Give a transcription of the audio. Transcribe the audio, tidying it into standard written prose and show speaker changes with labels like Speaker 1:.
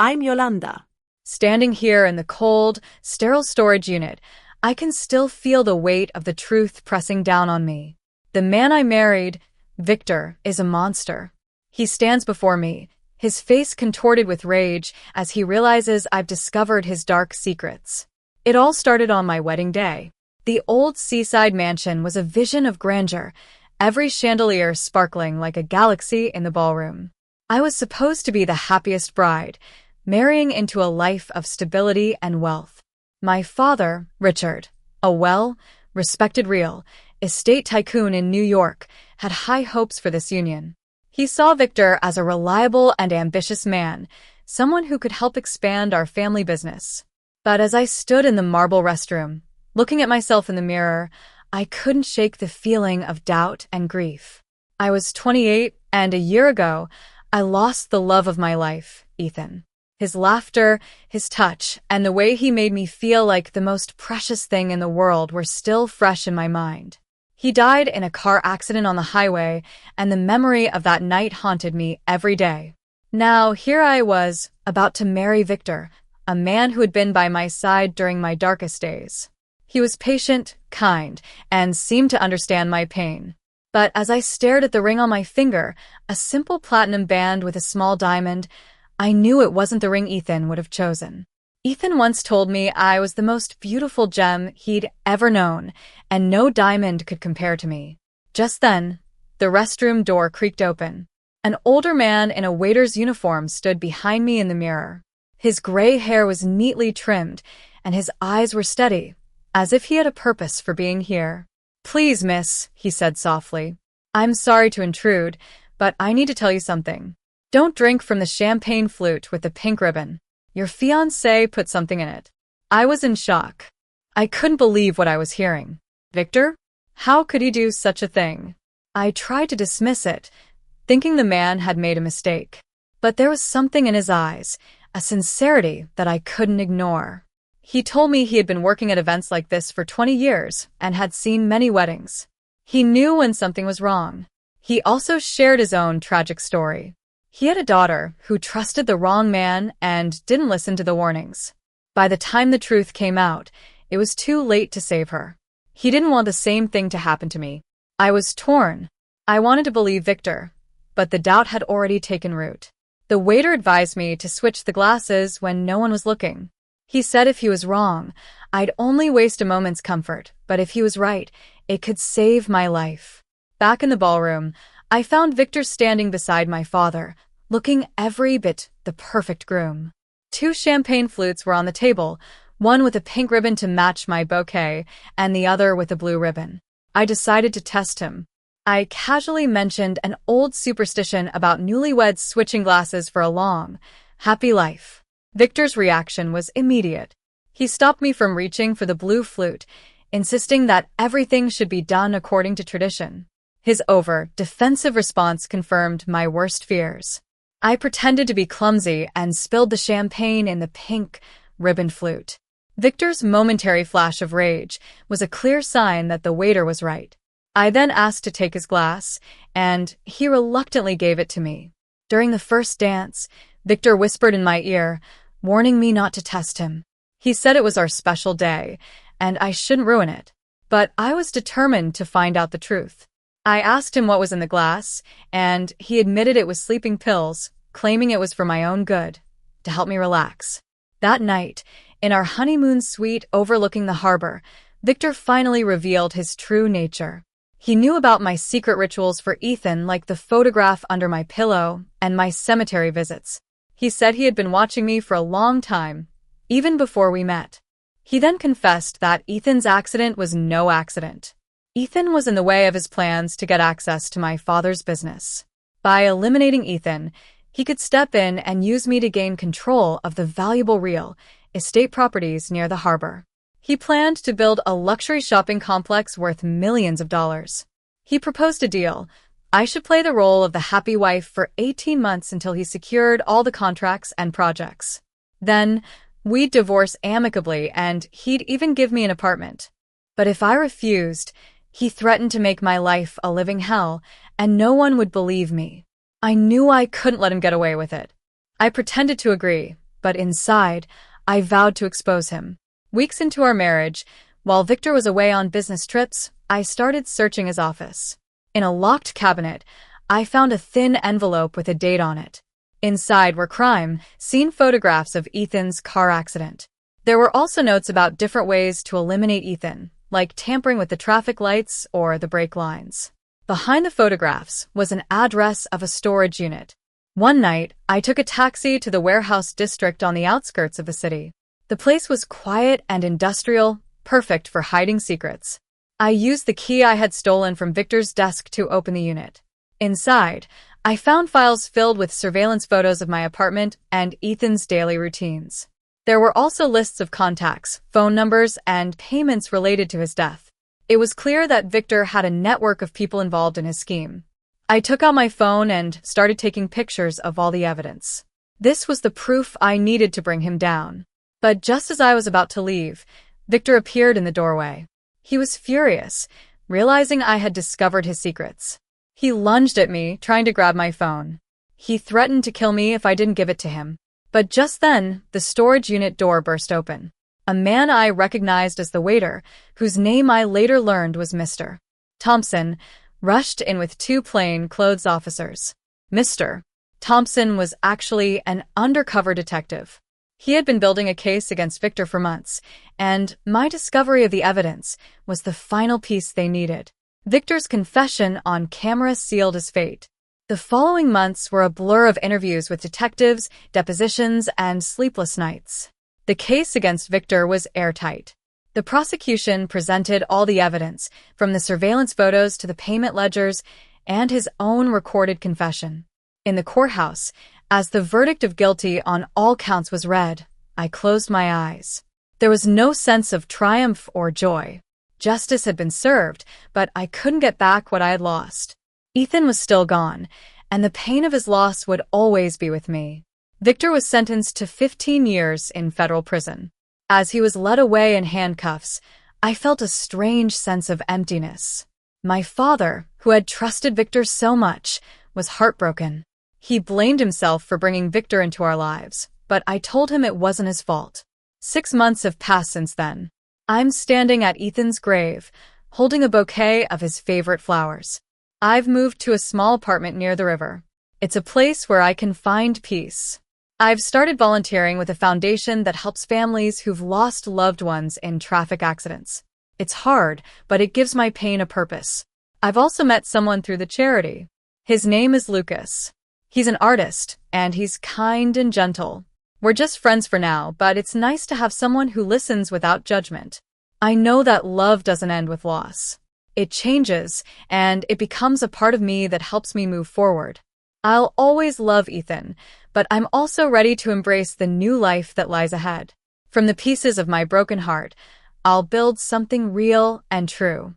Speaker 1: I'm Yolanda.
Speaker 2: Standing here in the cold, sterile storage unit, I can still feel the weight of the truth pressing down on me. The man I married, Victor, is a monster. He stands before me, his face contorted with rage as he realizes I've discovered his dark secrets. It all started on my wedding day. The old seaside mansion was a vision of grandeur, every chandelier sparkling like a galaxy in the ballroom. I was supposed to be the happiest bride, marrying into a life of stability and wealth. My father, Richard, a well-respected real estate tycoon in New York, had high hopes for this union. He saw Victor as a reliable and ambitious man, someone who could help expand our family business. But as I stood in the marble restroom, looking at myself in the mirror, I couldn't shake the feeling of doubt and grief. I was 28, and a year ago, I lost the love of my life, Ethan. His laughter, his touch, and the way he made me feel like the most precious thing in the world were still fresh in my mind. He died in a car accident on the highway, and the memory of that night haunted me every day. Now, here I was, about to marry Victor, a man who had been by my side during my darkest days. He was patient, kind, and seemed to understand my pain. But as I stared at the ring on my finger, a simple platinum band with a small diamond, I knew it wasn't the ring Ethan would have chosen. Ethan once told me I was the most beautiful gem he'd ever known, and no diamond could compare to me. Just then, the restroom door creaked open. An older man in a waiter's uniform stood behind me in the mirror. His gray hair was neatly trimmed, and his eyes were steady, as if he had a purpose for being here. "Please, miss," he said softly. "I'm sorry to intrude, but I need to tell you something. Don't drink from the champagne flute with the pink ribbon. Your fiancé put something in it." I was in shock. I couldn't believe what I was hearing. Victor? How could he do such a thing? I tried to dismiss it, thinking the man had made a mistake. But there was something in his eyes, a sincerity that I couldn't ignore. He told me he had been working at events like this for 20 years and had seen many weddings. He knew when something was wrong. He also shared his own tragic story. He had a daughter who trusted the wrong man and didn't listen to the warnings. By the time the truth came out, it was too late to save her. He didn't want the same thing to happen to me. I was torn. I wanted to believe Victor, but the doubt had already taken root. The waiter advised me to switch the glasses when no one was looking. He said if he was wrong, I'd only waste a moment's comfort, but if he was right, it could save my life. Back in the ballroom, I found Victor standing beside my father, looking every bit the perfect groom. 2 champagne flutes were on the table, one with a pink ribbon to match my bouquet, and the other with a blue ribbon. I decided to test him. I casually mentioned an old superstition about newlyweds switching glasses for a long, happy life. Victor's reaction was immediate. He stopped me from reaching for the blue flute, insisting that everything should be done according to tradition. His over-defensive response confirmed my worst fears. I pretended to be clumsy and spilled the champagne in the pink ribbon flute. Victor's momentary flash of rage was a clear sign that the waiter was right. I then asked to take his glass, and he reluctantly gave it to me. During the first dance, Victor whispered in my ear, warning me not to test him. He said it was our special day, and I shouldn't ruin it. But I was determined to find out the truth. I asked him what was in the glass, and he admitted it was sleeping pills, claiming it was for my own good, to help me relax. That night, in our honeymoon suite overlooking the harbor, Victor finally revealed his true nature. He knew about my secret rituals for Ethan, like the photograph under my pillow and my cemetery visits. He said he had been watching me for a long time, even before we met. He then confessed that Ethan's accident was no accident. Ethan was in the way of his plans to get access to my father's business. By eliminating Ethan, he could step in and use me to gain control of the valuable real estate properties near the harbor. He planned to build a luxury shopping complex worth millions of dollars. He proposed a deal. I should play the role of the happy wife for 18 months until he secured all the contracts and projects. Then, we'd divorce amicably and he'd even give me an apartment. But if I refused, he threatened to make my life a living hell, and no one would believe me. I knew I couldn't let him get away with it. I pretended to agree, but inside, I vowed to expose him. Weeks into our marriage, while Victor was away on business trips, I started searching his office. In a locked cabinet, I found a thin envelope with a date on it. Inside were crime-scene photographs of Ethan's car accident. There were also notes about different ways to eliminate Ethan, like tampering with the traffic lights or the brake lines. Behind the photographs was an address of a storage unit. One night, I took a taxi to the warehouse district on the outskirts of the city. The place was quiet and industrial, perfect for hiding secrets. I used the key I had stolen from Victor's desk to open the unit. Inside, I found files filled with surveillance photos of my apartment and Ethan's daily routines. There were also lists of contacts, phone numbers, and payments related to his death. It was clear that Victor had a network of people involved in his scheme. I took out my phone and started taking pictures of all the evidence. This was the proof I needed to bring him down. But just as I was about to leave, Victor appeared in the doorway. He was furious, realizing I had discovered his secrets. He lunged at me, trying to grab my phone. He threatened to kill me if I didn't give it to him. But just then, the storage unit door burst open. A man I recognized as the waiter, whose name I later learned was Mr. Thompson, rushed in with two plainclothes officers. Mr. Thompson was actually an undercover detective. He had been building a case against Victor for months, and my discovery of the evidence was the final piece they needed. Victor's confession on camera sealed his fate. The following months were a blur of interviews with detectives, depositions, and sleepless nights. The case against Victor was airtight. The prosecution presented all the evidence, from the surveillance photos to the payment ledgers and his own recorded confession. In the courthouse, as the verdict of guilty on all counts was read, I closed my eyes. There was no sense of triumph or joy. Justice had been served, but I couldn't get back what I had lost. Ethan was still gone, and the pain of his loss would always be with me. Victor was sentenced to 15 years in federal prison. As he was led away in handcuffs, I felt a strange sense of emptiness. My father, who had trusted Victor so much, was heartbroken. He blamed himself for bringing Victor into our lives, but I told him it wasn't his fault. 6 months have passed since then. I'm standing at Ethan's grave, holding a bouquet of his favorite flowers. I've moved to a small apartment near the river. It's a place where I can find peace. I've started volunteering with a foundation that helps families who've lost loved ones in traffic accidents. It's hard, but it gives my pain a purpose. I've also met someone through the charity. His name is Lucas. He's an artist, and he's kind and gentle. We're just friends for now, but it's nice to have someone who listens without judgment. I know that love doesn't end with loss. It changes, and it becomes a part of me that helps me move forward. I'll always love Ethan, but I'm also ready to embrace the new life that lies ahead. From the pieces of my broken heart, I'll build something real and true.